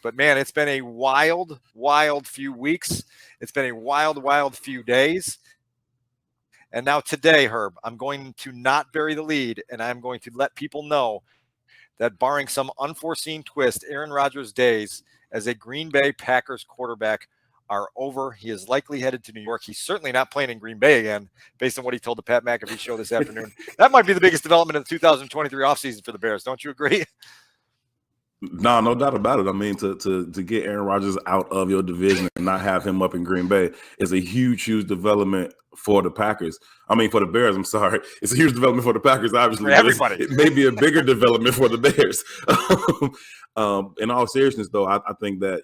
But, man, it's been a wild, wild few weeks. It's been a wild, wild few days. And now today, Herb, I'm going to not bury the lead, and I'm going to let people know that barring some unforeseen twist, Aaron Rodgers' days as a Green Bay Packers quarterback are over. He is likely headed to New York. He's certainly not playing in Green Bay again, based on what he told the Pat McAfee show this afternoon. That might be the biggest development of the 2023 offseason for the Bears. Don't you agree? No, no doubt about it. I mean, to get Aaron Rodgers out of your division and not have him up in Green Bay is a huge, huge development for the Packers. I mean, for the Bears, I'm sorry. It's a huge development for the Packers, obviously. For everybody. It may be a bigger development for the Bears. In all seriousness, though, I think that,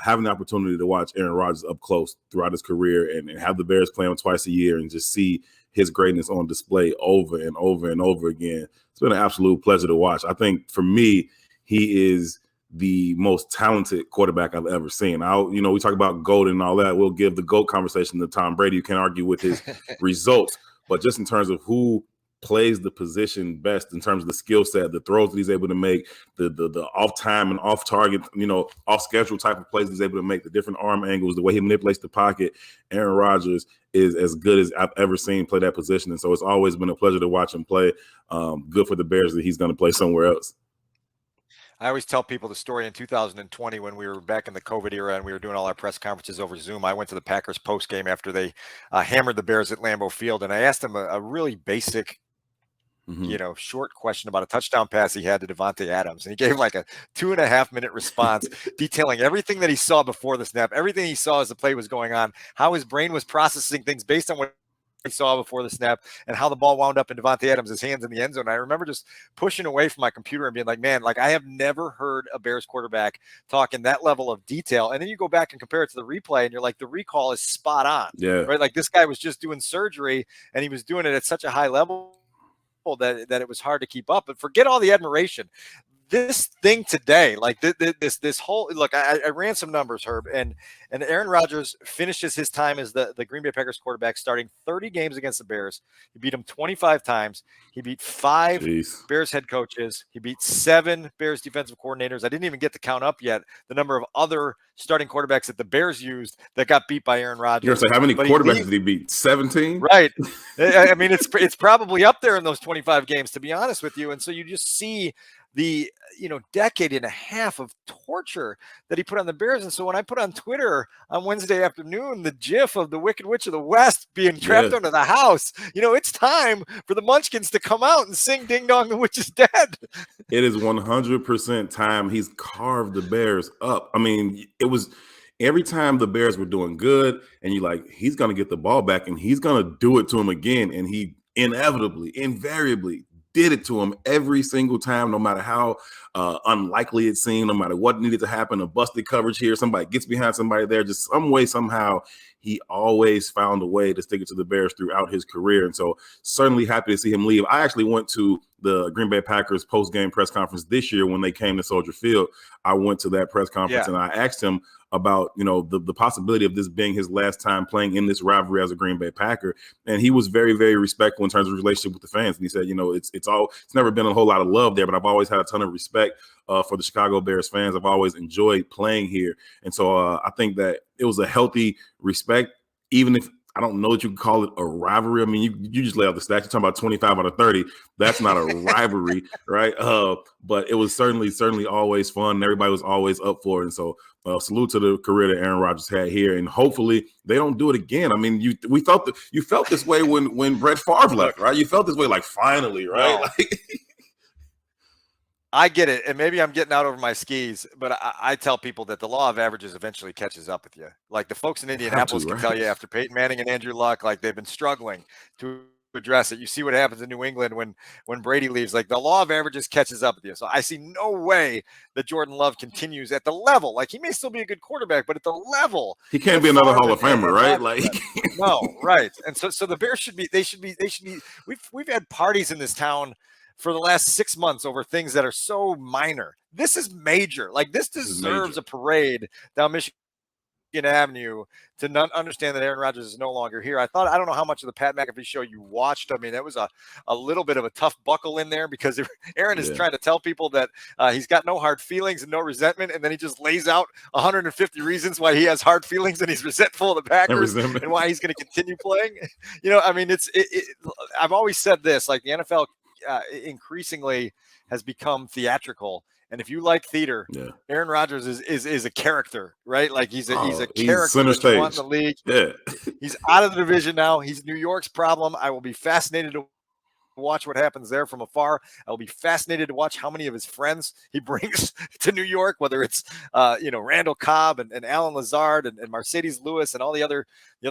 having the opportunity to watch Aaron Rodgers up close throughout his career and have the Bears play him twice a year and just see his greatness on display over and over and over again, it's been an absolute pleasure to watch. I think for me, he is the most talented quarterback I've ever seen. We talk about GOAT and all that. We'll give the GOAT conversation to Tom Brady. You can't argue with his results, but just in terms of who plays the position best in terms of the skill set, the throws that he's able to make, the off time and off target, off schedule type of plays he's able to make, the different arm angles, the way he manipulates the pocket. Aaron Rodgers is as good as I've ever seen play that position. And so it's always been a pleasure to watch him play. Good for the Bears that he's going to play somewhere else. I always tell people the story in 2020 when we were back in the COVID era and we were doing all our press conferences over Zoom. I went to the Packers post game after they hammered the Bears at Lambeau Field, and I asked them a really basic, short question about a touchdown pass he had to Devontae Adams, and he gave like a 2.5-minute response detailing everything that he saw before the snap, everything he saw as the play was going on, how his brain was processing things based on what he saw before the snap, and how the ball wound up in Devontae Adams' hands in the end zone. I remember just pushing away from my computer and being like, man, like I have never heard a Bears quarterback talk in that level of detail. And then you go back and compare it to the replay and you're like, the recall is spot on. Yeah. Right. Like this guy was just doing surgery and he was doing it at such a high level that it was hard to keep up. But forget all the admiration. This thing today, like this whole look, I ran some numbers, Herb, and Aaron Rodgers finishes his time as the Green Bay Packers quarterback, starting 30 games against the Bears. He beat them 25 times. He beat 5 Bears head coaches. He beat 7 Bears defensive coordinators. I didn't even get to count up yet the number of other starting quarterbacks that the Bears used that got beat by Aaron Rodgers. You're gonna say how many quarterbacks did he beat? 17? Right. I mean, it's probably up there in those 25 games, to be honest with you. And so you just see the decade and a half of torture that he put on the Bears. And so when I put on Twitter on Wednesday afternoon the gif of the Wicked Witch of the West being trapped under the house, it's time for the Munchkins to come out and sing Ding Dong, the Witch is Dead. It is 100% time. He's carved the Bears up. I mean, it was every time the Bears were doing good and you're like, he's going to get the ball back and he's going to do it to him again. And he invariably did it to him every single time, no matter how unlikely it seemed, no matter what needed to happen, a busted coverage here, somebody gets behind somebody there, just some way, somehow, he always found a way to stick it to the Bears throughout his career. And so certainly happy to see him leave. I actually went to the Green Bay Packers post-game press conference this year when they came to Soldier Field. I went to that press conference and I asked him about, the possibility of this being his last time playing in this rivalry as a Green Bay Packer. And he was very, very respectful in terms of relationship with the fans. And he said, it's never been a whole lot of love there, but I've always had a ton of respect for the Chicago Bears fans. I've always enjoyed playing here. And so I think that it was a healthy respect, even if I don't know that you can call it a rivalry. I mean, you just lay out the stats. You're talking about 25 out of 30. That's not a rivalry, right? But it was certainly always fun. And everybody was always up for it. And so salute to the career that Aaron Rodgers had here. And hopefully they don't do it again. I mean, you felt this way when Brett Favre left, right? You felt this way like finally, right? No. I get it, and maybe I'm getting out over my skis, but I tell people that the law of averages eventually catches up with you. Like the folks in Indianapolis can tell you after Peyton Manning and Andrew Luck, like they've been struggling to address it. You see what happens in New England when Brady leaves. Like the law of averages catches up with you. So I see no way that Jordan Love continues at the level. Like he may still be a good quarterback, but at the level he can't be another Hall of Famer, right? Like no, right. And so the Bears should be. We've had parties in this town for the last 6 months over things that are so minor. This is major. Like this deserves a parade down Michigan Avenue to not understand that Aaron Rodgers is no longer here. I don't know how much of the Pat McAfee show you watched. I mean, that was a little bit of a tough buckle in there because Aaron is trying to tell people that he's got no hard feelings and no resentment. And then he just lays out 150 reasons why he has hard feelings and he's resentful of the Packers and why he's going to continue playing. I mean, I've always said this, like the NFL increasingly has become theatrical. And if you like theater, Aaron Rodgers is a character, right? Like he's a character center that you want stage in the league. Yeah. He's out of the division now. He's New York's problem. I will be fascinated to watch what happens there from afar. I will be fascinated to watch how many of his friends he brings to New York, whether it's Randall Cobb and Alan Lazard and Mercedes Lewis and all the other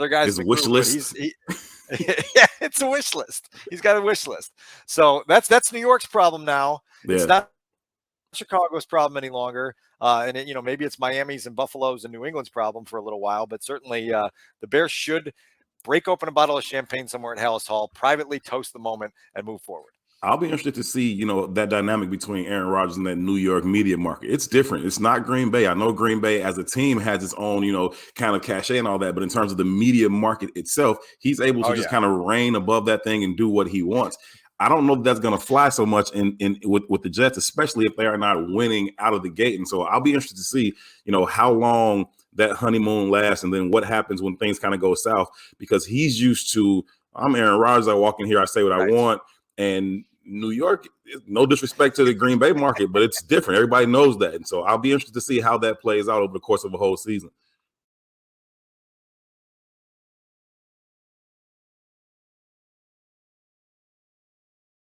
guys. His wish list. Yeah, it's a wish list. He's got a wish list. So that's New York's problem now. Yeah. It's not Chicago's problem any longer. And maybe it's Miami's and Buffalo's and New England's problem for a little while, but certainly the Bears should break open a bottle of champagne somewhere at Hallis Hall, privately toast the moment and move forward. I'll be interested to see, that dynamic between Aaron Rodgers and that New York media market. It's different. It's not Green Bay. I know Green Bay as a team has its own, kind of cachet and all that. But in terms of the media market itself, he's able to just kind of reign above that thing and do what he wants. I don't know if that's going to fly so much with the Jets, especially if they are not winning out of the gate. And so I'll be interested to see, how long that honeymoon lasts and then what happens when things kind of go south, because he's used to, I'm Aaron Rodgers. I walk in here, I say what I want. And New York, no disrespect to the Green Bay market, but it's different. Everybody knows that. And so I'll be interested to see how that plays out over the course of a whole season.